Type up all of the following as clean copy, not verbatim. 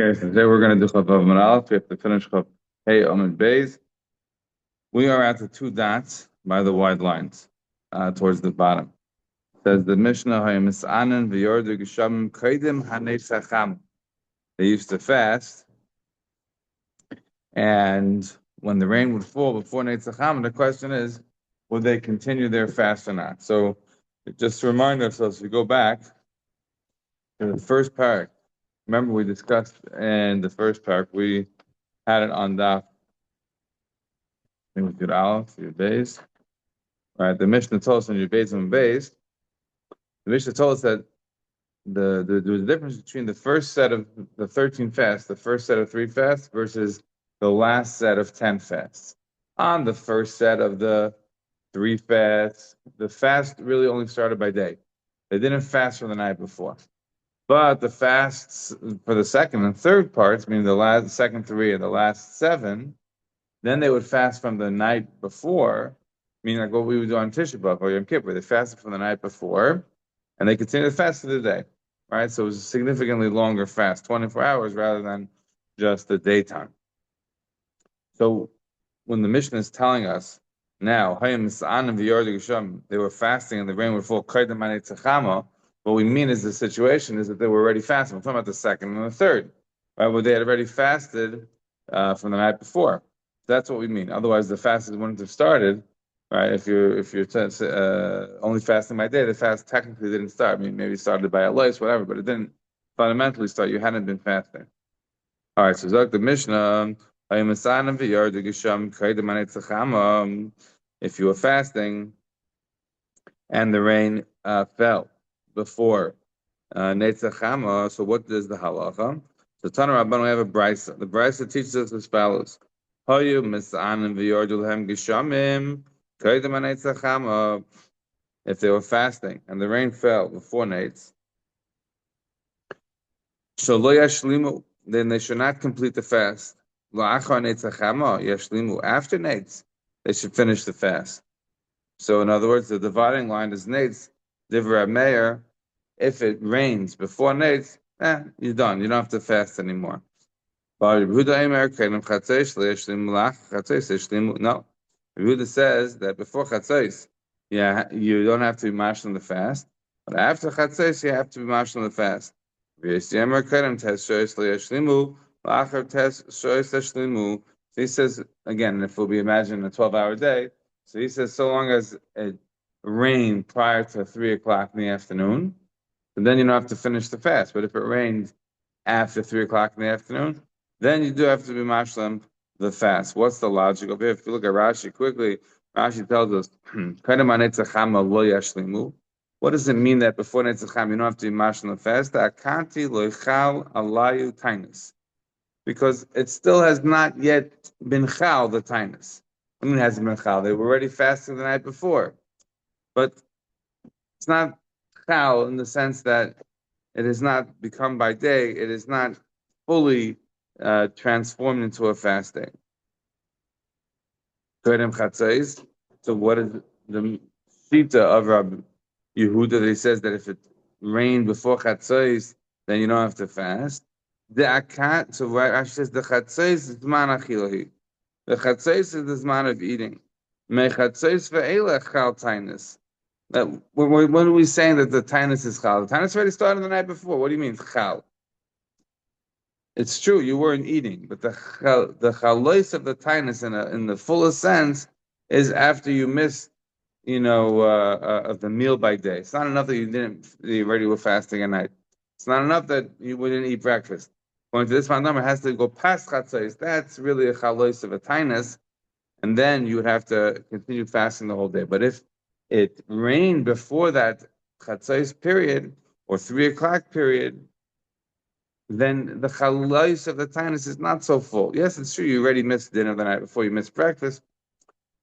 Okay, so today we're going to do Chaf Vav Aleph. We have to finish Chaf Hey Amud Beis. We are at the two dots by the wide lines towards the bottom. It says the Mishnah Hayamisanan v'yordu geshamim kaidim hanetzacham. They used to fast, and when the rain would fall before Netzacham, the question is, would they continue their fast or not? So, just to remind ourselves, we go back to the first parak. Remember, we discussed in the first parak, we had it on daf. I think it was Yud Aleph, Yud Beis. Right, the Mishnah told us on Yud Beis and Beis. The Mishnah told us that there was a difference between the first set of the 13 fasts, the first set of 3 fasts, versus the last set of 10 fasts. On the first set of the 3 fasts, the fast really only started by day. They didn't fast from the night before. But the fasts for the second and third parts, meaning the second 3 and the last 7, then they would fast from the night before, meaning like what we would do on Tisha B'Av or Yom Kippur. They fasted from the night before, and they continued to fast through the day, right? So it was a significantly longer fast, 24 hours rather than just the daytime. So when the Mishnah is telling us now, they were fasting and the rain would fall, what we mean is the situation is that they were already fasting. We're talking about the second and the third, right? Where they had already fasted from the night before. That's what we mean. Otherwise, the fast wouldn't have started, right? If you're only fasting by day, the fast technically didn't start. I mean, maybe it started by a lice, whatever, but it didn't fundamentally start. You hadn't been fasting. All right. So Zok the Mishnah. If you were fasting and the rain fell before Netzachama, so what is the halacha? So Tana Rabban, we have a brisa. The brisa teaches us as follows: Hayu misanim v'yordulhem geshamim kaidem hanetzachama. If they were fasting and the rain fell before Netz, shelo yashlimu, then they should not complete the fast. La'achar netzachama yashlimu. After Netz, they should finish the fast. So in other words, the dividing line is Netz, Divrei Meir. If it rains before Netz, you're done. You don't have to fast anymore. But Yehuda says that before Chatzos, you don't have to be mashlim the fast, but after Chatzos, you have to be mashlim the fast. So he says again, if we'll be imagining a 12-hour day, so he says so long as it rained prior to 3 o'clock in the afternoon, and then you don't have to finish the fast. But if it rained after 3 o'clock in the afternoon, then you do have to be mashlim the fast. What's the logic of it? If you look at Rashi quickly, Rashi tells us, what does it mean that before Netzacham you don't have to be mashlim the fast? Akanti loichal alayu tainus. Because it still has not yet been chal, the tainus. I mean, it hasn't been chal. They were already fasting the night before. But it's not chal in the sense that it has not become by day. It is not fully transformed into a fast day. So what is the shita of Rabbi Yehuda that he says that if it rained before chatzos, then you don't have to fast? The akat, so Rashi says the chatzos is zman achilahi. The chatzos is the zman of eating. Me chatzos ve'elech chal tainus. When are we saying that the tainus is chal? The tainus already started the night before. What do you mean chal? It's true you weren't eating, but the chalois of the tainus in the fullest sense is after you missed, of the meal by day. It's not enough that you already were fasting at night. It's not enough that you wouldn't eat breakfast. According to this one number, it has to go past chatzos. That's really a chalois of a tainus, and then you would have to continue fasting the whole day. But if it rained before that chatzos period or 3 o'clock period, then the chalais of the tainus is not so full. Yes, it's true you already missed dinner the night before, you missed breakfast,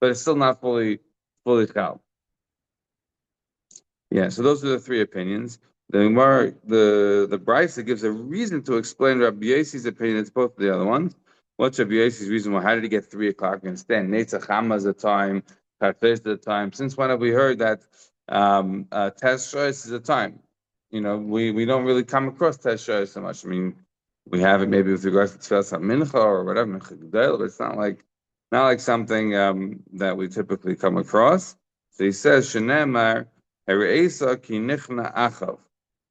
but it's still not fully chal. Yeah, so those are the 3 opinions. The Brisa gives a reason to explain Rabbi Yossi's opinion. It's both the other ones. What's Rabbi Yossi's reason? Well, how did he get 3 o'clock? We understand Netzachama is a time, Karfes is a time. Since when have we heard that Tes Shoyes is a time? We don't really come across Tes Shoyes so much. I mean, We have it maybe with regards to Tfilas Mincha or whatever, Mincha Gedel, but it's not like something that we typically come across. So he says, Shenemar, Hereisa ki nichna Achav.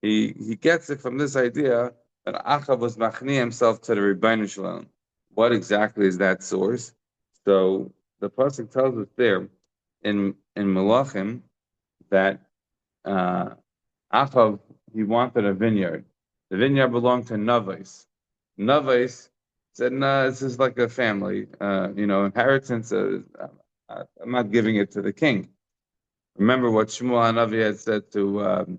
He gets it from this idea that Achav was machni himself to the Rebbeinu Shalom. What exactly is that source? So the pasuk tells us there in Malachim that Achav, he wanted a vineyard. The vineyard belonged to Navais. Navais said, "No, this is like a family, inheritance. I'm not giving it to the king." Remember what Shmuel Hanavi had said to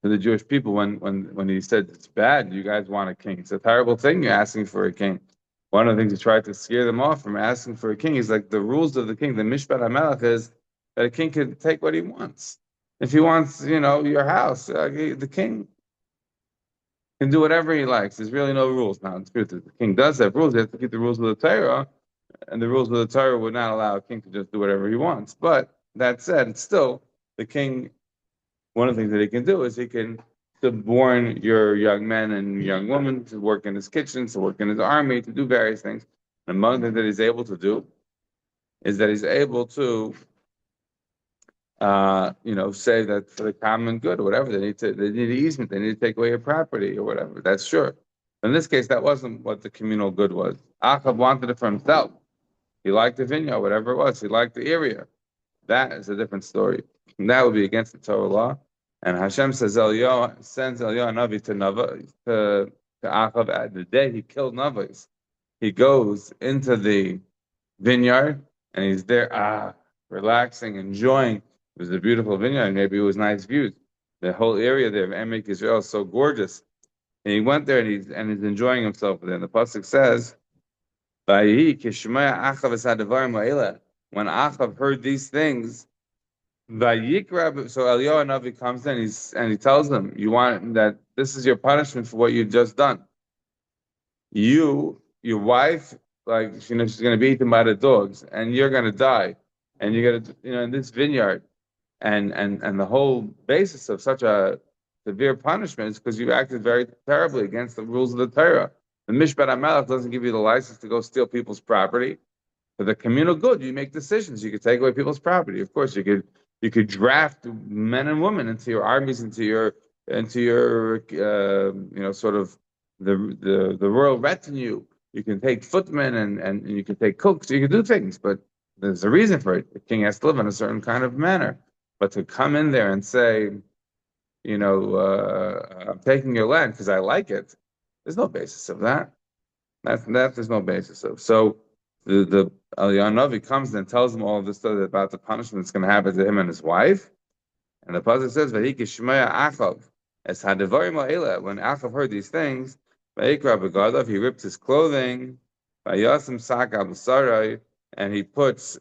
the Jewish people when he said, "It's bad. You guys want a king. It's a terrible thing. You're asking for a king." One of the things he tried to scare them off from asking for a king is like the rules of the king. The Mishpat HaMelech is that a king can take what he wants. If he wants, your house, the king can do whatever he likes. There's really no rules. Now, the truth is, the king does have rules. He has to keep the rules of the Torah, and the rules of the Torah would not allow a king to just do whatever he wants. But that said, it's still the king. One of the things that he can do is he can suborn your young men and young women to work in his kitchen, to work in his army, to do various things. And among the things that he's able to do is that he's able to say that for the common good or whatever, they need easement, they need to take away your property or whatever. That's sure. In this case, that wasn't what the communal good was. Achab wanted it for himself. He liked the vineyard, whatever it was. He liked the area. That is a different story. And that would be against the Torah law. And Hashem sends Eliyahu Navi to Achab at the day he killed Navas. He goes into the vineyard and he's there, relaxing, enjoying. It was a beautiful vineyard. Maybe it was nice views. The whole area there of Emek Israel is so gorgeous. And he went there and he's enjoying himself there. And the pasuk says, "Vayi kishmaya Achav es hadavar ma'ila." When Achav heard these things, Vayikra. So Eliyahu Navi comes in and he tells them, "You want that? This is your punishment for what you've just done. Your wife, like she's going to be eaten by the dogs, and you're going to die, and you're going to, in this vineyard." And the whole basis of such a severe punishment is because you acted very terribly against the rules of the Torah. The Mishpat HaMelech doesn't give you the license to go steal people's property. For the communal good, you make decisions. You could take away people's property. Of course, you could draft men and women into your armies, into your sort of the royal retinue. You can take footmen and you can take cooks. You can do things, but there's a reason for it. The king has to live in a certain kind of manner. But to come in there and say, I'm taking your land because I like it, there's no basis of that. That there's no basis of. So the Eliyahu Navi comes and tells him all of this stuff about the punishment that's going to happen to him and his wife. And the pasuk says, "Vayiki Shmaya Achav es hadavarim la'ela." When Achav heard these things, Vayikra begadav, he ripped his clothing, Vayasim sak al b'sarai, and he puts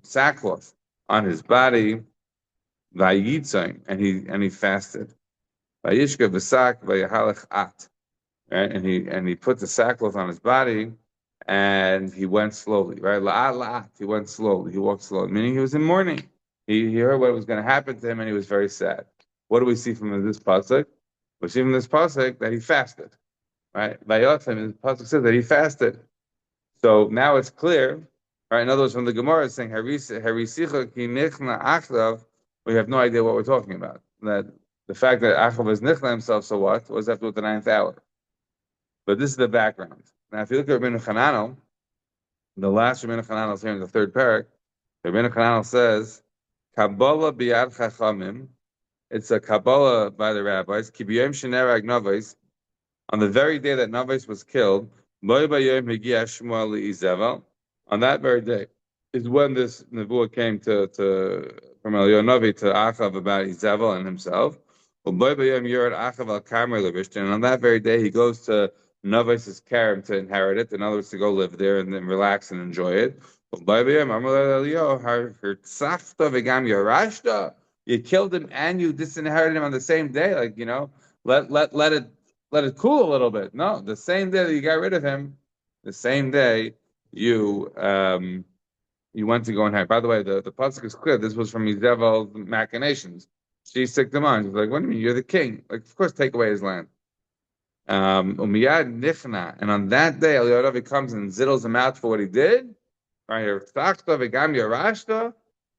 sackcloth on his body, Vayitzayim, and he fasted. Vayishka v'sak vayahalach at, right? And he put the sackcloth on his body, and he went slowly, right? La'at la'at, he went slowly, he walked slowly, meaning he was in mourning. He heard what was going to happen to him, and he was very sad. What do we see from this pasuk? We see from this pasuk that he fasted, right? Vayotzim, the pasuk says that he fasted. So now it's clear, right? In other words, from the Gemara is saying, "Harisicha ki nichna achrav," we have no idea what we're talking about. That the fact that Achav was nichna himself, so what? What does that have to do with the ninth hour? But this is the background. Now, if you look at Rabbeinu Chananel, the last Rabbeinu Chananel is here in the third parak. Rabbeinu Chananel says, "Kabbalah biyad chachamim." It's a Kabbalah by the rabbis. Ki b'yom shenerag Navos, on the very day that Navos was killed, lo b'yom higia Shmuel li'izevel. On that very day is when this nevuah came from Eliyahu Navi to Achav about Izevel and himself. And on that very day, he goes to Navos' Karam to inherit it. In other words, to go live there and then relax and enjoy it. You killed him and you disinherited him on the same day. Like, let it cool a little bit. No, the same day that you got rid of him, the same day you went to go and hire. By the way, the pasuk is clear. This was from Izevel's machinations. She sicked him on. She's like, "What do you mean? You're the king. Like, of course, take away his land." Umiyad nichna, and on that day, Eliyahu comes and zittles him out for what he did. Right,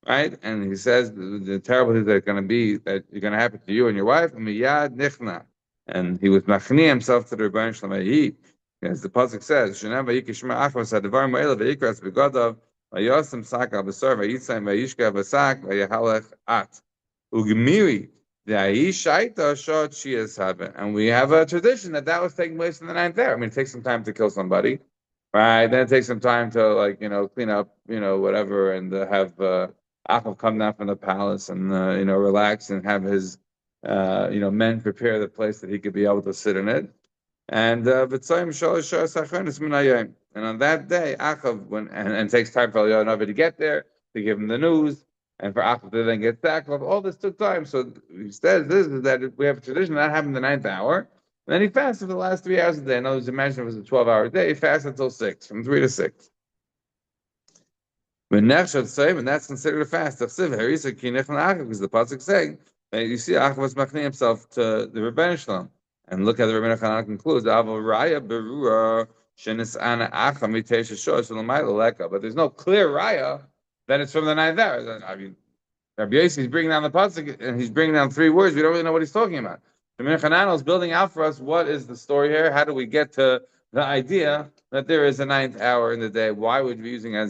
right, and he says the terrible things that are going to be that are going to happen to you and your wife. Umiyad nichna, and he was machni himself to the Rebbeinu Shalom. As the pasuk says, "Shenem vayikishma achvas hadavar mo'el vayikras begadav vayosem sak al basar vayitzayim vayishka vasak vayahalech at ugmiri." And we have a tradition that was taking place in the ninth hour. I mean, it takes some time to kill somebody, right? Then it takes some time to clean up, whatever, and have Achav come down from the palace and relax and have his men prepare the place that he could be able to sit in it. And and on that day, Achav and takes time for Eliyahu to get there to give him the news. And for Achav to then get back, all this took time. So he says this is that we have a tradition that happened in the ninth hour. And then he fasted for the last 3 hours a day. In other words, imagine it was a 12-hour day. He fasted until 6, from 3 to 6. And that's considered a fast. Because the pasuk saying that you see Achav was machni himself to the Rebbeinu Shalom. And look how the Rebbeinu Shalom concludes. But there's no clear raya that it's from the ninth hour. I mean, Rabbi Yossi is bringing down the pasuk, and he's bringing down 3 words. We don't really know what he's talking about. Rabbi Hananel is building out for us what is the story here. How do we get to the idea that there is a ninth hour in the day? Why would we be using a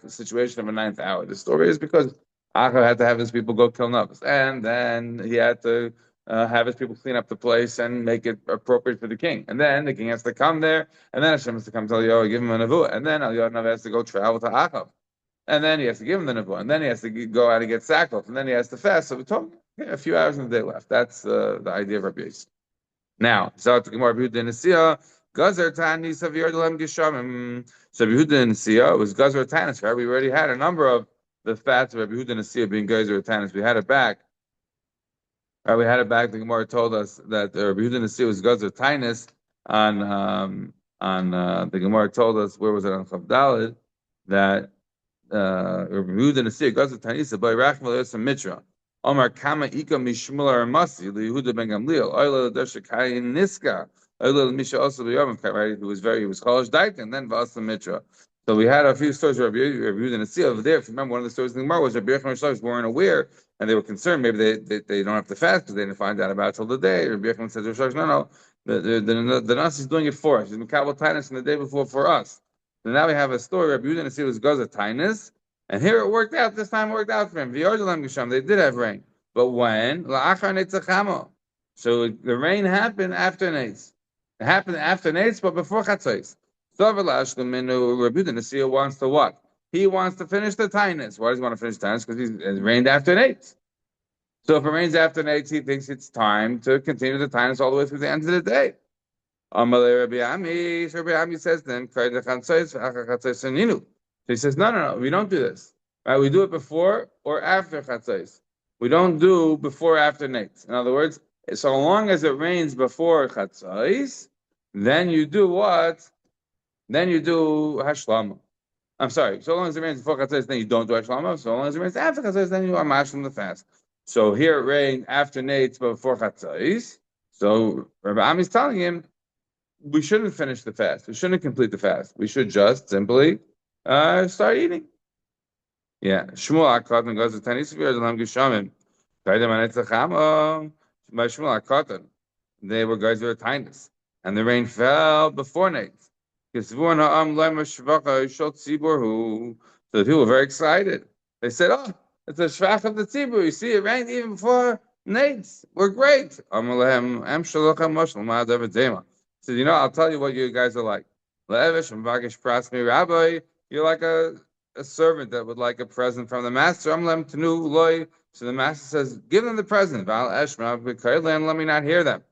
situation of a ninth hour? The story is because Achav had to have his people go kill Nabas, and then he had to have his people clean up the place and make it appropriate for the king. And then the king has to come there, and then Hashem has to come tell Eliyahu, give him a nevuah, and then Eliyahu has to go travel to Achav. And then he has to give him the nevuah, and then he has to go out and get sackcloth, and then he has to fast. So we're talking a few hours in the day left. That's the idea of Rabbi Yossi. Now, so Rabbi Yehuda Nesiya, Gazer Tanis of Yerdalem Geshamim. So Rabbi Yehuda Nesiya was Gazer Tanis. Right? We already had a number of the fats of Rabbi Yehuda Nesiya being Gazer Tanis. We had it back. Right, we had it back. The Gemara told us that Rabbi Yehuda Nesiya was Gazer Tanis on the Gemara told us, where was it, on Chavdalid, that Rabbi Yehuda Nesiya Gazer Tanisa by Rachma Le'osam Mitra. Omar Kama Ika Mishmul Aramasi Yehuda Ben Gamliel Oila L'Dashakayin Niska Oila L'Misha also L'Yom right? He was Chalash Daik and then V'Asa Mitra. So we had a few stories of Rabbi Yehuda Nesiya over there. If you remember, one of the stories in the Gemara was Rabbi Yechon weren't aware and they were concerned. Maybe they don't have to fast because they didn't find out about it till the day. Rabbi Yechon said to Rabbi no, the Nasi is doing it for us. He's Mekabel Tainus from the day before for us. So now we have a story. Rabbi Yehuda Nesiya was Gaza Tainus. And here it worked out. This time it worked out for him. They did have rain. But when? So the rain happened after Nates. It happened after Nates, but before Chatzos. Rabbi Yehuda Nesiya wants to what? He wants to finish the Tainus. Why does he want to finish the Tainus? Because it rained after Nates. So if it rains after Nates, he thinks it's time to continue the Tainus all the way through the end of the day. Rabbi Ami says then, so he says, no, we don't do this. Right? We do it before or after Chatzos. We don't do before or after Nates. In other words, so long as it rains before Chatzos, then you do what? Then you do Hashlama. I'm sorry, so long as it rains before Chatzos, then you don't do Hashlama. So long as it rains after Chatzos, then you are mashlim the fast. So here it rained after Nates, but before Chatzos. So Rabbi Ami is telling him, we shouldn't finish the fast. We shouldn't complete the fast. We should just simply start eating. Yeah. Shmuel HaKatan goes to Tanis V'Yerdalam Geshamim. Kaidem HaNetzachama. By Shmuel HaKatan, they were guys who were Tainus. And the rain fell before Nates. So the people were very excited. They said, oh, it's a shvach of the tzibur. You see, it rained even before Nates. We're great. He said, I'll tell you what you guys are like. You're like a servant that would like a present from the master. So the master says, give them the present. And let me not hear them.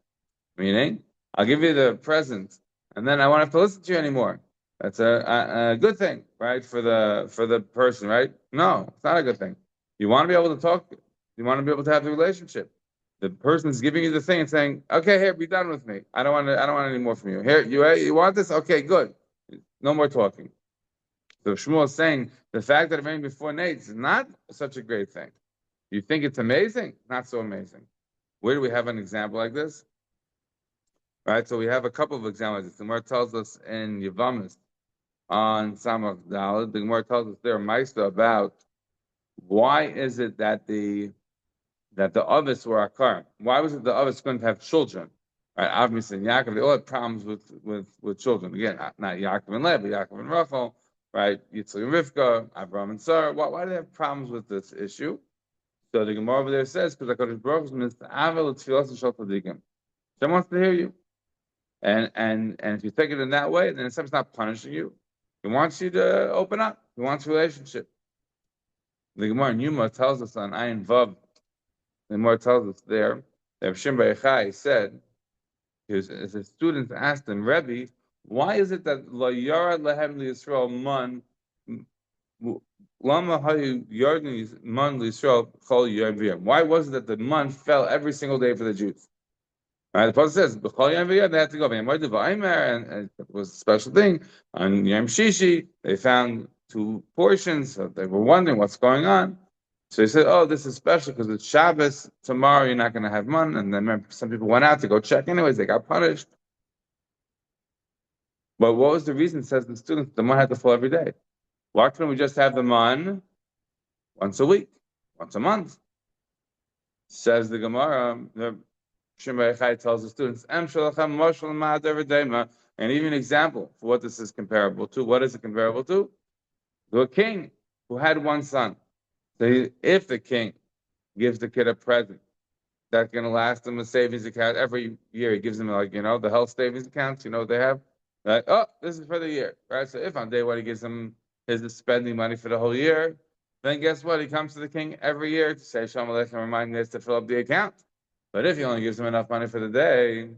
Meaning, I'll give you the present, and then I won't have to listen to you anymore. That's a good thing, right? For the person, right? No, it's not a good thing. You want to be able to talk. You want to be able to have the relationship. The person's giving you the thing and saying, "Okay, here, be done with me. I don't want any more from you. Here, you want this? Okay, good. No more talking." So Shmuel is saying the fact that it rained before Nates is not such a great thing. You think it's amazing? Not so amazing. Where do we have an example like this? right? So we have a couple of examples. The Gemara tells us in Yavamis on Samach Daled, the Gemara tells us there, Maisa, about why is it that the Avis were Akar? Why was it the Avis couldn't have children? Right, obviously, and Yaakov, they all had problems with children. Again, not Yaakov and Leah, but Yaakov and Rachel, right? Yitzchak and Rivka, Abraham and Sarah. Why do they have problems with this issue? So the Gemara over there says, because HaKadosh Baruch Hu means Avel Tfilas and Shal Tzadikim. Someone wants to hear you, and if you take it in that way, then it's not punishing you. He wants you to open up. He wants a relationship. The Gemara in Yuma tells us on Ayin Vav. The Gemara tells us there that Shimon Bar Yochai said, his students asked him, Rebbe, why is it that Lo Yarad Lehem Yisrael Man Lama Hayu Yardin Man Yisrael Chol Yom V'Yom? Why was it that the man fell every single day for the Jews? Right, the Pasuk says, B'Chol Yom V'Yom, they had to go. And it was a special thing. On Yom Shishi, they found two portions. So they were wondering what's going on. So he said, oh, this is special because it's Shabbos. Tomorrow you're not going to have man. And then some people went out to go check anyways. They got punished. But what was the reason, says the students, the man had to fall every day? Why couldn't we just have the man once a week, once a month? Says the Gemara, the Shimon Bar Yochai tells the students, and even an example for what this is comparable to. What is it comparable to? To a king who had one son. So if the king gives the kid a present that's going to last him a savings account every year, he gives him the health savings accounts, they have, like, oh, this is for the year, right? So if on day one he gives him his spending money for the whole year, then guess what? He comes to the king every year to say Shalom Aleichem, remind us to fill up the account. But if he only gives him enough money for the day,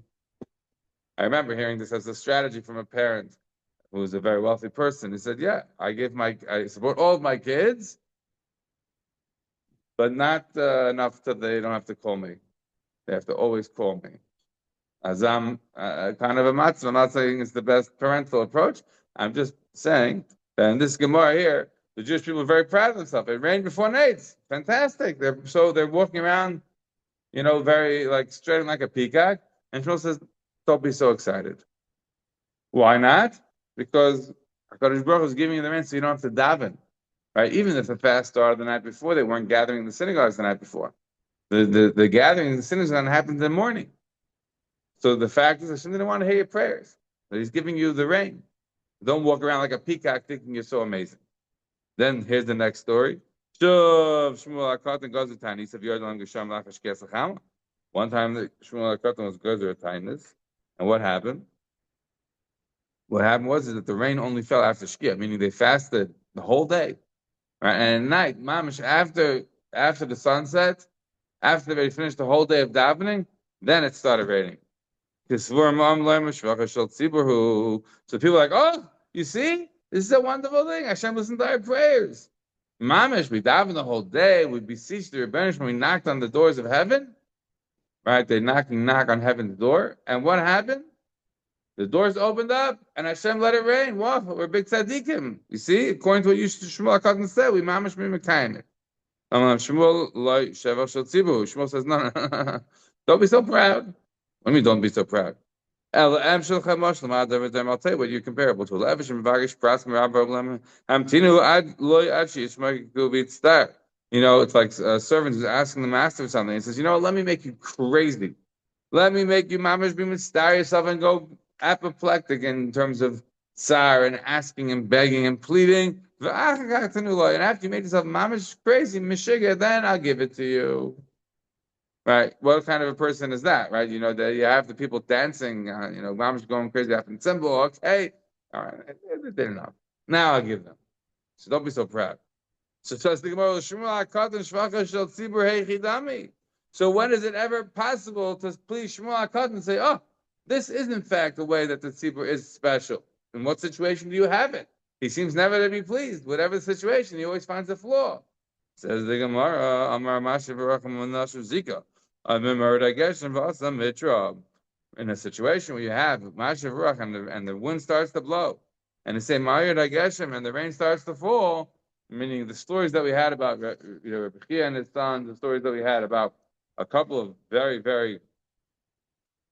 I remember hearing this as a strategy from a parent who was a very wealthy person. He said, yeah, I support all of my kids, but not enough that they don't have to call me. They have to always call me. As I'm kind of a matzah. I'm not saying it's the best parental approach. I'm just saying that in this Gemara here, the Jewish people are very proud of themselves. It rained before Nates. Fantastic. They're walking around, very straight like a peacock. And Shmuel says, don't be so excited. Why not? Because HaKadosh Baruch Hu is giving you the rain so you don't have to daven. Right? Even if the fast started the night before, they weren't gathering in the synagogues the night before. The gathering in the synagogues going to happen in the morning. So the fact is, Hashem didn't want to hear your prayers. But He's giving you the rain. Don't walk around like a peacock thinking you're so amazing. Then here's the next story. One time Shmuel HaKatan was Gozer at Taanit. And what happened? What happened was that the rain only fell after Shkia, meaning they fasted the whole day. Right? And at night, mamish, after the sunset, after they finished the whole day of davening, then it started raining. So people are like, oh, you see? This is a wonderful thing. Hashem listened to our prayers. Mamish, we davened the whole day. We beseeched the Rebbeinu when we knocked on the doors of heaven. Right? They knock on heaven's door. And what happened? The doors opened up, and Hashem let it rain. Wow, we're big tzaddikim. You see, according to what Shmuel HaKatan said, we mamish mimekayim it. Shmuel says, no. Don't be so proud. What do you mean, don't be so proud? I'll tell you what you're comparable to. It's like a servant who's asking the master for something. He says, let me make you crazy. Let me make you mamish be mitzvah yourself and go apoplectic in terms of tsar and asking and begging and pleading. And after you make yourself mamish crazy, mishiga, then I'll give it to you. Right? What kind of a person is that? Right? That you have the people dancing, mamish going crazy after the symbol. Okay, all right, they did enough. Now I'll give them. So don't be so proud. So So when is it ever possible to please Shmuel HaKatan and say, oh, this is in fact the way that the tzibur is special? In what situation do you have it? He seems never to be pleased. Whatever the situation, he always finds a flaw. Says the Gemara, Amar Masha Baracham Manashu Zika. In a situation where you have Masha Barach and the wind starts to blow, and they say Ma'ir Dageshem and the rain starts to fall, meaning the stories that we had about Rebbe Chia and his son, the stories that we had about a couple of very, very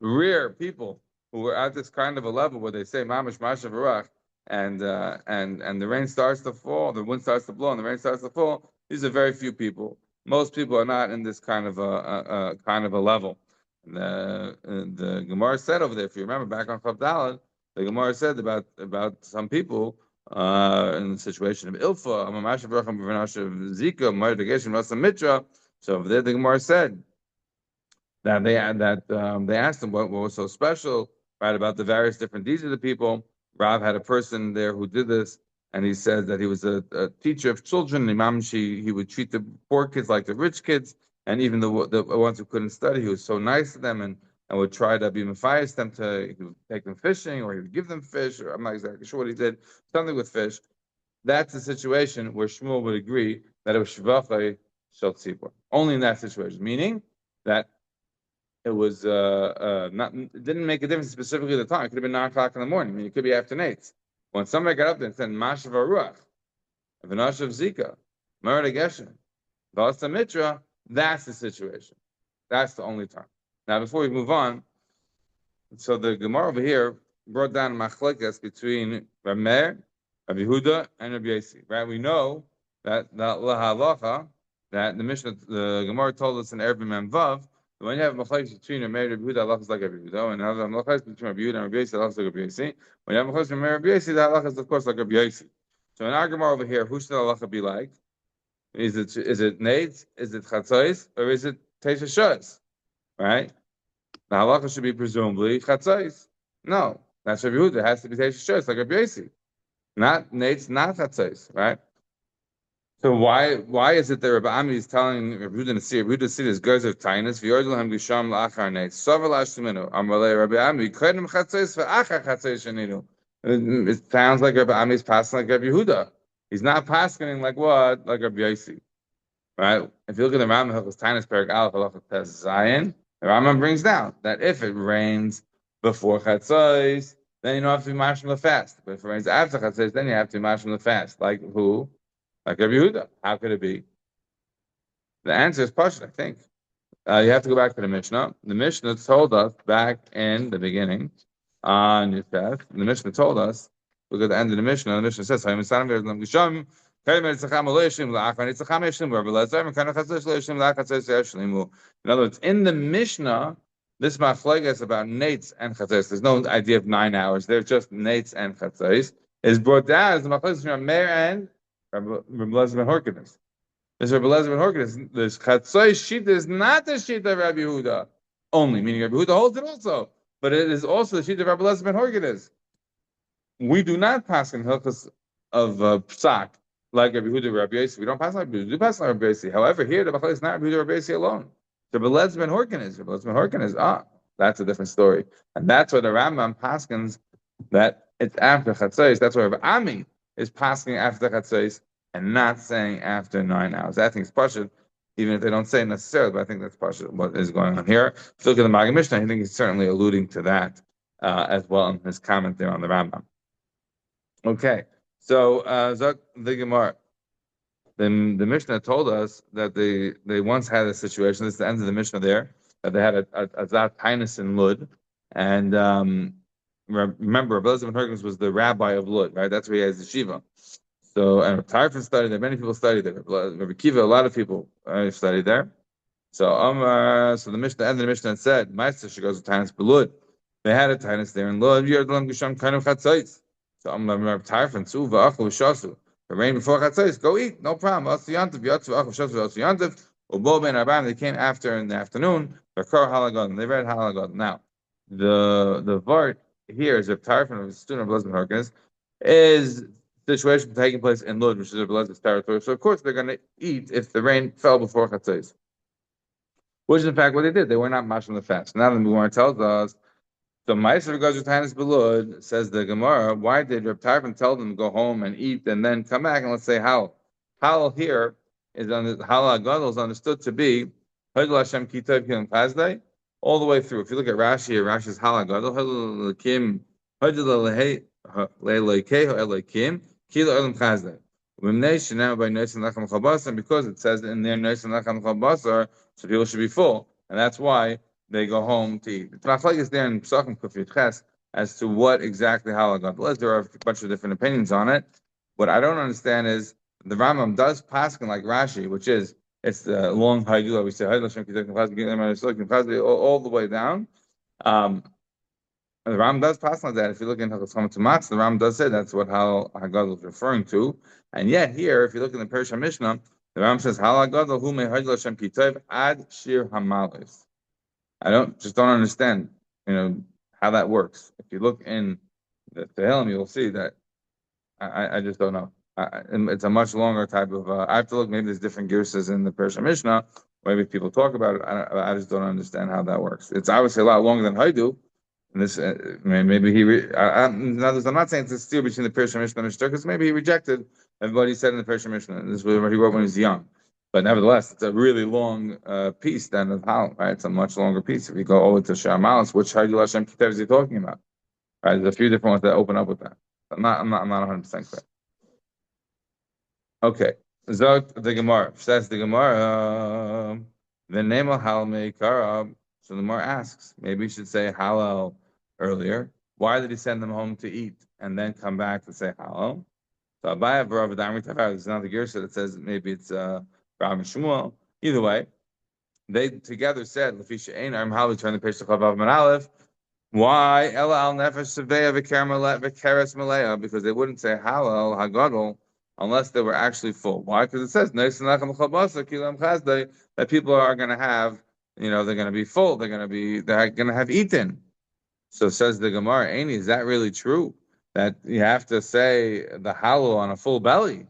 rare people who are at this kind of a level where they say Mamash Mashav Ruach, and the rain starts to fall, the wind starts to blow, and the rain starts to fall. These are very few people. Most people are not in this kind of a level. The Gemara said over there, if you remember back on Chav Daled, the Gemara said about some people in the situation of Ilfa, Amamashav Ruach, Amamashav Zika, Mardageshim Rasa Mitra. So over there, the Gemara said that they asked him what was so special, right, about the various different deeds of the people. Rav had a person there who did this, and he said that he was a teacher of children. Imam, he would treat the poor kids like the rich kids, and even the ones who couldn't study, he was so nice to them, and would try to be mafias them he would take them fishing, or he would give them fish, or I'm not exactly sure what he did, something with fish. That's a situation where Shmuel would agree that it was shvachai shel tzibur. Only in that situation, meaning that it was not. It didn't make a difference specifically the time. It could have been 9 o'clock in the morning. I mean, it could be after 8. When somebody got up there and said Mashav Aruach, V'nashav Zika, Merida Geshem, V'asta Mitra, that's the situation. That's the only time. Now, before we move on, so the Gemara over here brought down machlekes between Rav Meir, Rabbi Yehuda, and Rabbi Yosi. Right? We know that lahalacha, that the Mishnah, the Gemara told us in Erev Memvav, when you have machlekes between Rabbi Meir and Rabbi Yehuda, halacha is like Rabbi Yehuda. When you have machlekes between Rabbi Yehuda and Rabbi Yosi, halacha is like Rabbi Yosi. When you have machlekes between Rabbi Meir and Rabbi Yosi, the halacha is of course like Rabbi Yosi. So in our Gemara over here, who should the halacha be like? Is it Nate? Is it Chatzos? Or is it Teisha Shos? Right? The halacha should be presumably Chatzos. No, that's Rabbi Yehuda. It has to be Teisha Shos, like Rabbi Yosi. Not Nate's, not Chatzos, right? So why is it that Rabbi Ami is telling Rabbi Yehuda to see this guys of Taanit? V'yordel gisham la'achar Nate. Sover la'ashteminu. Amalei Rabbi Ami. Kedem Chatzos v'achar Chatzos sheninu. It sounds like Rabbi Ami is passing like Rabbi Yehuda. He's not passing like what? Like Rabbi Yosi. Right? If you look at the Rambam Hilchos Taanit Perek Aleph Halacha Tes Zayin, the Rambam brings down that if it rains before Chatzos, then you don't have to be mashim the fast. But if it rains after Chatzos, then you have to be mashim the fast. Like who? Like Rabbi Yehuda. How could it be? The answer is Pashut, I think. You have to go back to the Mishnah. The Mishnah told us back in the beginning on Yudkef. The Mishnah told us. Look at the end of the Mishnah. The Mishnah says, in other words, in the Mishnah, this machlokes is about nates and chatzos. There's no idea of 9 hours. They're just nates and chatzos. Is brought down as the machlokes from Meir and Rabbi Elazar ben Horkinas. This Rabbi Elazar ben Horkinas, this chatzos sheet is not the sheet of Rabbi Yehuda only, meaning Rabbi Yehuda holds it also, but it is also the sheet of Rabbi Elazar ben Horkinas. We do not pass in hilchos of psak like Rabbi Yehuda, Rabbi Yosi. We don't pass like Rabbi Yehuda. We do pass like Rabbi Yosi. However, here the machlokes is not Rabbi Yehuda, Rabbi Yosi alone. Rabbi Elazar ben Horkinas. That's a different story, and that's where the Rambam paskins that it's after chatzos. That's why Rabbi Ami is passing after chatzos and not saying after 9 hours. I think it's pashut, even if they don't say it necessarily. But I think that's pashut what is going on here. If you look at the Maggid Mishnah, I think he's certainly alluding to that as well in his comment there on the Rambam. Okay, so Zok the Gemara. The Mishnah told us that they once had a situation. This is the end of the Mishnah there, that they had a Zat Tainus in Lud, and remember, Rabbi Elazar ben Horkinas was the rabbi of Lud, right? That's where he has the shiva. So, and Tarfon studied there. Many people studied there. Rabbi Kiva, a lot of people studied there. So, the Mishnah, the end of the Mishnah said, Meister should go to Tainus Belud. They had a Tainus there in Lud. Yerdlam Gisham kind of Chatzais. So, Rabbi Tarfon, Tzu v'achol v'shasu. The rain before Chatzais, go eat, no problem. They came after in the afternoon. They read Halagod. Now, the Vart here is a Tarfon, a student of Elazar ben Horkinas, is the situation taking place in Lud, which is Rabbi Elazar's territory. So of course they're going to eat if the rain fell before Chatzais, which is in fact what they did. They were not mashing the fast. Now the Gemara tells us. So Ma'aser Gazer Tainus Belud, says the Gemara, why did Reb Tarfon tell them to go home and eat and then come back? And let's say how. Halal here is Halal Gadol is understood to be Hadol Hashem Kitav Kilim Chazdai all the way through. If you look at Rashi here, Rashi's Halal Gadol Hadol Lekim Hadol Leikei Lekim Kilo Elam Chazdai. Now by Noisin Lachem Chabasar, because it says in there Noisin Lachem Chabasar, so people should be full, and that's why they go home to eat. It's machlokes there in Pesachim Kufiyat Ches as to what exactly halal gadol is. There are a bunch of different opinions on it. What I don't understand is the Rambam does paskin like Rashi, which is it's the long haidula. We say all the way down. And the Ram does pass like that. If you look in Hilchos Chametz U'Matzah, the Ram does say that's what Hal Hagadol is referring to. And yet here, if you look in the Perusha Mishnah, the Ram says Hal Hagadol Hu Mehadol Hashem Kitov Ad Shir Hamalis. I don't understand, how that works. If you look in the Tehillim, you'll see that I just don't know. It's a much longer type of. I have to look. Maybe there's different girsas in the Perusha Mishnah. Maybe people talk about it. I just don't understand how that works. It's obviously a lot longer than Haidu. And this maybe he. I'm not saying it's a steer between the Perusha Mishnah and Mishnah because maybe he rejected everybody he said in the Perusha Mishnah. This is what he wrote when he was young. But nevertheless, it's a really long piece then of how, right? It's a much longer piece. If you go over to Shamalis, which Haidul Hashem Kitev is he talking about? Right? There's a few different ones that open up with that. I'm not 100% clear. Okay. Zot the Gemara. Says the Gemara, the name of Halmei Karab. So the Gemara asks, maybe you should say Halal earlier. Why did he send them home to eat and then come back to say Halal? So Abaya V'Rav Adamri Tafar, there's another Gersa that says maybe it's Rav and Shmuel. Either way, they together said, Lefisha Ein Arm Halal, turn the page to Chavav Man Aleph. Why? Ela al nefesh seveya v'keres malaya, because they wouldn't say halal hagadol unless they were actually full. Why? Because it says that people are going to have, they're going to be full. They're going to have eaten. So says the Gemara, Aini, is that really true? That you have to say the halal on a full belly?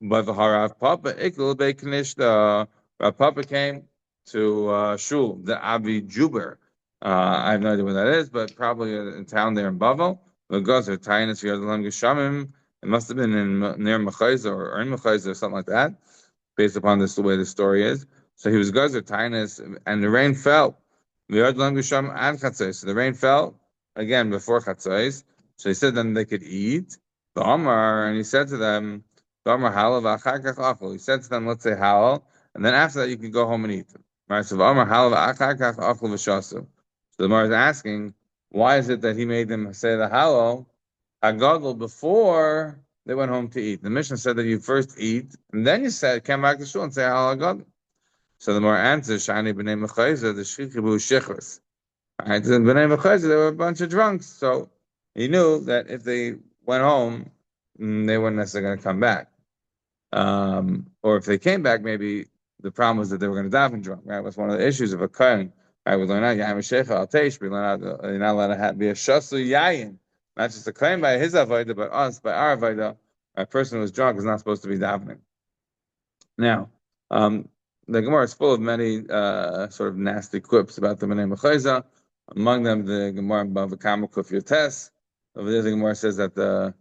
But the Harav Papa Ikl Beiknishta, Rav Papa came to Shul, the Avi Juber. I have no idea what that is, but probably a town there in Bavel. The Gazer Taanit Geshamim. It must have been near Mechaiza or in Mechaiza or something like that, based upon the way the story is. So he was Gazer Taanit, and the rain fell. So the rain fell again before Chatzos. So he said then they could eat. The Omar, and he said to them, the Omar halal v'achar kach. He said to them, let's say halal, and then after that you can go home and eat. Right? So the Omar halal v'achar kach achol v'shasu. So the Gemara is asking, why is it that he made them say the halal hagadol before they went home to eat? The Mishnah said that you first eat, and then you come back to shul and say halal hagadol. So the Gemara answers, Shani b'nei mechayzer, the shchichibu shichros. Right? The b'nei mechayzer, they were a bunch of drunks. So he knew that if they went home, they weren't necessarily going to come back. Or if they came back, maybe the problem was that they were going to daven drunk. Right? That's one of the issues of a kohen. Right, we learn out Yayim Shecha Al Teish. We learn out you're not allowed to be a shasu yayin, not just a claim by his avodah, but us by our avodah. A person who is drunk is not supposed to be davening. Now, the Gemara is full of many sort of nasty quips about the Bnei Mechayza. Among them, the Gemara Bava Kama Kuf Yotes. Over there, the Gemara says that the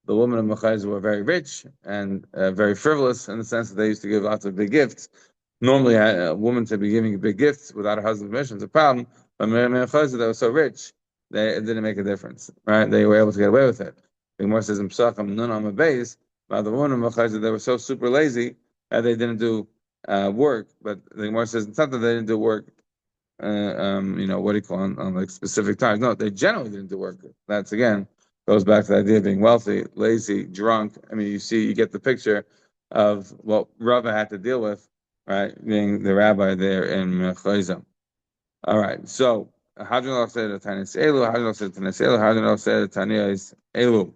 women of Mechayza were very rich and very frivolous in the sense that they used to give lots of big gifts. Normally, a woman to be giving big gifts without a husband's permission is a problem. But Mechayza, they were so rich, it didn't make a difference, right? They were able to get away with it. The Gemara says in Psachim Nun on the base, by the women of Mechayza, they were so super lazy that they didn't do work. But the Gemara says it's not that they didn't do work. What do you call on like specific times? No, they generally didn't do work. That's again goes back to the idea of being wealthy, lazy, drunk. I mean, you get the picture of what Rava had to deal with. Right, being the rabbi there in Mechayza. All right, so how do you say the Tanis Elu? How do you say the Tanis Elu? How do you say the Tanis Elu?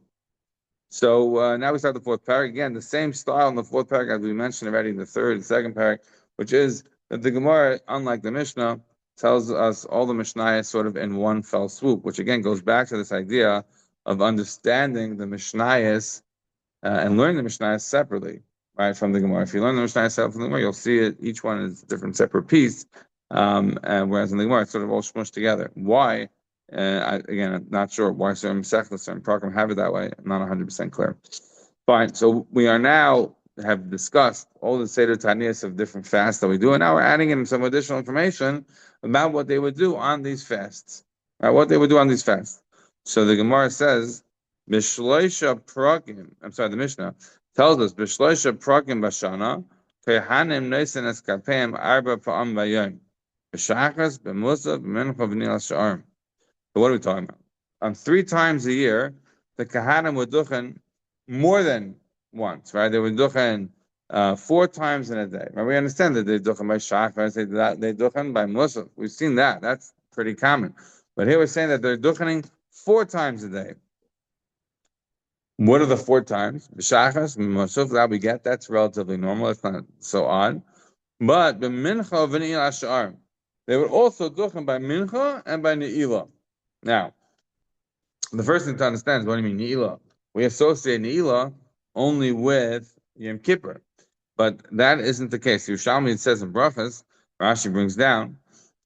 So now we start the fourth parak. Again, the same style in the fourth parak as we mentioned already in the third and second parak, which is that the Gemara, unlike the Mishnah, tells us all the Mishnayos sort of in one fell swoop, which again goes back to this idea of understanding the Mishnayos and learning the Mishnayos separately. Right, from the Gemara. If you learn the Mishnah itself from the Gemara, you'll see it. Each one is a different separate piece. And whereas in the Gemara, it's sort of all smushed together. Why? I'm not sure why certain Mesechus, certain Prakim have it that way. I'm not 100% clear. Fine. So we are now have discussed all the Seder Taaniyos of different fasts that we do, and now we're adding in some additional information about what they would do on these fasts. Right, what they would do on these fasts. So the Gemara says, Bishloisha Prakim. I'm sorry, the Mishnah tells us Bishloisha Prakim Bashana Kehanim Noisen Eskapem Arba Pa'am Vayom. b'shachas, b'musaf, b'mincha, v'nil sha'arim. So what are we talking about? 3 times a year, the Kahanim would duchen more than once, right? They would duchen 4 times in a day. Right? We understand that they duchen by shachar, they duchen by musaf. We've seen that. That's pretty common. But here we're saying that they're duchening 4 times a day. What are the 4 times? B'shachas, musaf, that we get. That's relatively normal. It's not so odd. But the mincha v'ne'il ash'ar, they would also duchen by mincha and by ne'ilah. Now, the first thing to understand is what do you mean Ne'ilah? We associate Ne'ilah only with Yom Kippur, but that isn't the case. Yerushalmi, it says in Brachas, Rashi brings down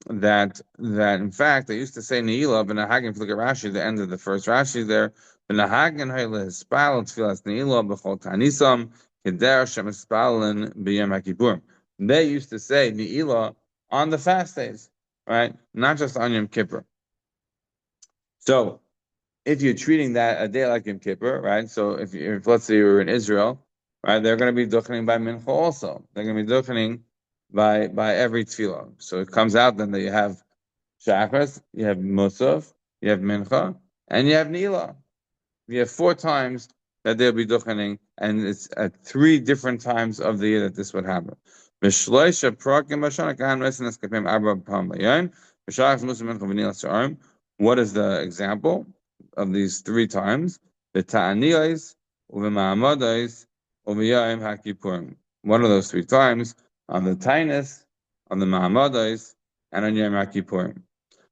that in fact they used to say Ne'ilah, B'nahagin, if you look at Rashi, the end of the first Rashi there, B'nahagin ha'ileh hispal tfilas Ne'ilah b'chol tanisam keder shem hispalin b'yom HaKippurim. They used to say Ne'ilah on the fast days, right? Not just on Yom Kippur. So, if you're treating that a day like Yom Kippur, right? So if let's say you were in Israel, right, they're going to be duchening by mincha also. They're going to be duchening by every tefillah. So it comes out then that you have shachas, you have musaf, you have mincha, and you have nila. You have 4 times that they'll be duchening, and it's at 3 different times of the year that this would happen. What is the example of these 3 times? The ta'aniyos, uv'ma'amados, uv'yayim haKippurim. What are those 3 times? On the Taanit, on the ma'amados, and on Yom HaKippurim.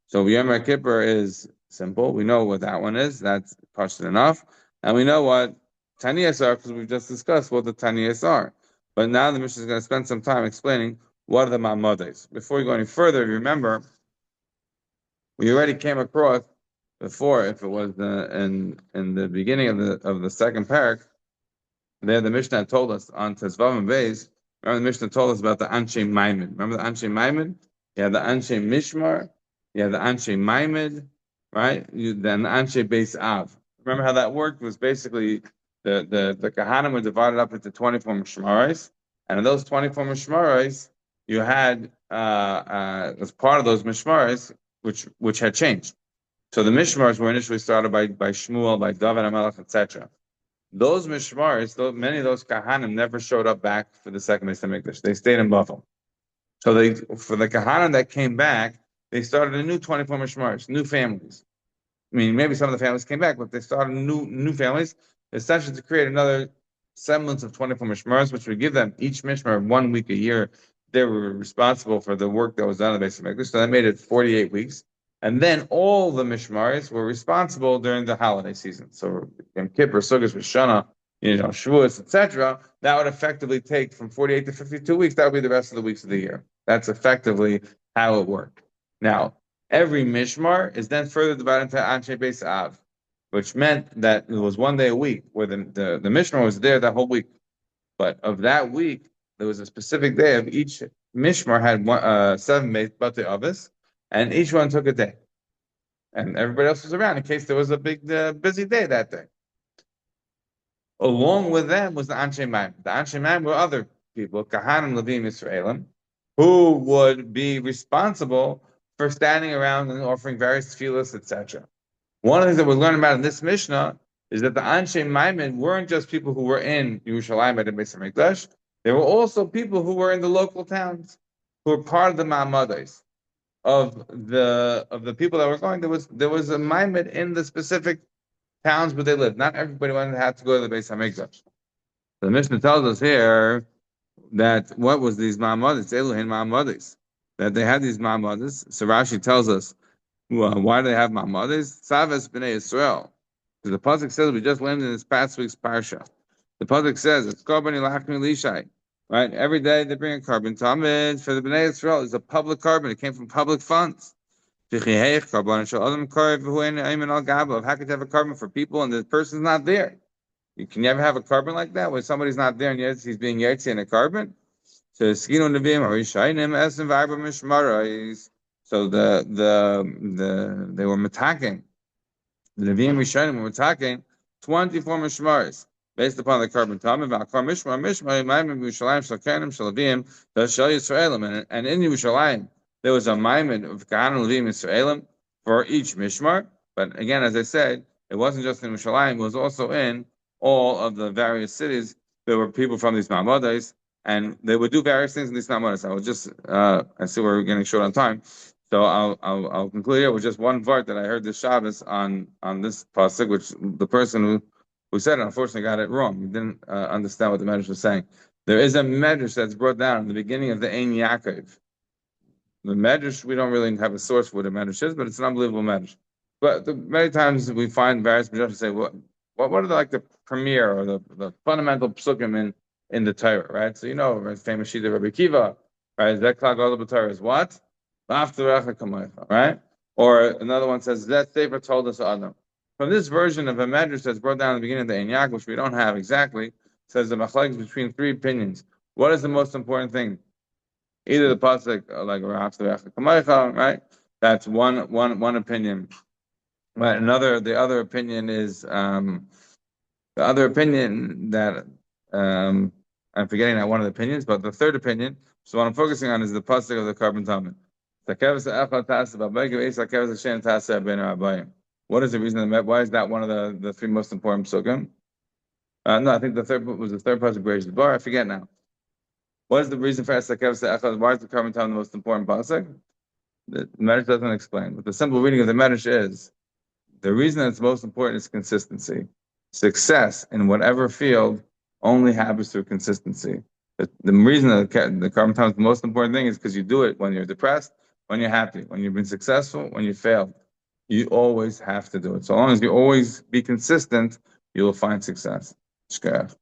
So Yom HaKippur is simple. We know what that one is. That's pashut enough. And we know what Taniyas are because we've just discussed what the Taniyas are. But now the Mishnah is going to spend some time explaining what are the ma'amados. Before we go any further, if you remember, we already came across before, if it was in the beginning of the second parak, there the Mishnah told us on Tezvav and Beis. Remember the Mishnah told us about the Anshe Maimed. Remember the Anshe Maimed? You have the Anshe Mishmar, you have the Anshe Maimed, right? Then the Anshe Beis Av. Remember how that worked? It was basically the Kahanim were divided up into 24 Mishmarais, and in those 24 Mishmarais, you had as part of those Mishmarais, which had changed. So the Mishmars were initially started by Shmuel, by David HaMelech, etc. Those Mishmars, many of those Kahanim never showed up back for the second Beis HaMikdash. They stayed in Bethel. So for the Kahanim that came back, they started a new 24 Mishmars, new families. I mean, maybe some of the families came back, but they started new families, essentially to create another semblance of 24 Mishmars, which would give them each Mishmar 1 week a year. They were responsible for the work that was done in the Beis HaMikdash, so that made it 48 weeks. And then all the Mishmaris were responsible during the holiday season. So Yom Kippur, Sukkot, Rosh Hashanah, Shavuos, etc. That would effectively take from 48 to 52 weeks. That would be the rest of the weeks of the year. That's effectively how it worked. Now, every Mishmar is then further divided into Anshe Beis Av, which meant that it was 1 day a week where the Mishmar was there that whole week. But of that week, there was a specific day of each Mishmar had 7 Batei Avos, and each one took a day. And everybody else was around in case there was a big busy day that day. Along with them was the Anshe Maim. The Anshe Maim were other people, Kahanim, Levim, Yisraelim, who would be responsible for standing around and offering various tefillos, etc. One of the things that we learn about in this Mishnah is that the Anshe Maimon weren't just people who were in Yerushalayim at the Beis HaMikdash. There were also people who were in the local towns, who were part of the Ma'amados. Of the people that were going, there was a Maimon in the specific towns where they lived. Not everybody had to go to the Beis HaMikdash. The Mishnah tells us here that what was these Ma'amados? Eluhin Ma'amados. That they had these Ma'amados. So Rashi tells us, why do they have Ma'amados? Savas B'nai Yisrael. Because the pasuk says, we just learned in this past week's parsha. The pasuk says, it's Korban Ilachmi Lishai. Right? Every day they bring a carbon. Taanit for the Bnei Yisrael is a public carbon. It came from public funds. How could you have a carbon for people and the person's not there? Can you ever have a carbon like that when somebody's not there and yet he's being yetzi in a carbon? So they were mataking. The Nevi'im Rishonim were attacking 24 mishmaris based upon the carbon tamim. And in Yerushalayim there was a maimed of Kahan Levim Israelim for each mishmar. But again, as I said, it wasn't just in Yerushalayim; it was also in all of the various cities. There were people from these ma'amodos, and they would do various things in these ma'amodos. I was just, I see we're getting short on time, so I'll conclude here with just one part that I heard this Shabbos on this pasuk, which the person who said it unfortunately got it wrong. He didn't understand what the Medrash was saying. There is a Medrash that's brought down in the beginning of the Ein Yaakov. The Medrash, we don't really have a source for what a Medrash is, but it's an unbelievable Medrash. But many times we find various Medrash say, what are the premier or the fundamental psukim in the Torah, right? So right, famous sheet of Rabbi Kiva, right? Zeklag all the Torah is what? Right? Or another one says that Sefer told us Adam. From this version of a Medrash that's brought down at the beginning of the Ein Yaakov, which we don't have exactly, says the machlekes between three opinions. What is the most important thing? Either the pasuk right? That's one opinion. Right. The other opinion is the other opinion that I'm forgetting that one of the opinions, but the third opinion, so what I'm focusing on is the pasuk of the carbon talmud. What is the reason? Why is that one of the three most important psukim? No, I think the third pasuk where is the bar. I forget now. What is the reason for Esakev? Why is the carbon talmud the most important pasuk? The Medrash doesn't explain, but the simple reading of the Medrash is the reason that's most important is consistency. Success in whatever field only happens through consistency. The reason that the carbon talmud is the most important thing is because you do it when you're depressed, when you're happy, when you've been successful, when you failed. You always have to do it. So long as you always be consistent, you will find success. Shkaf.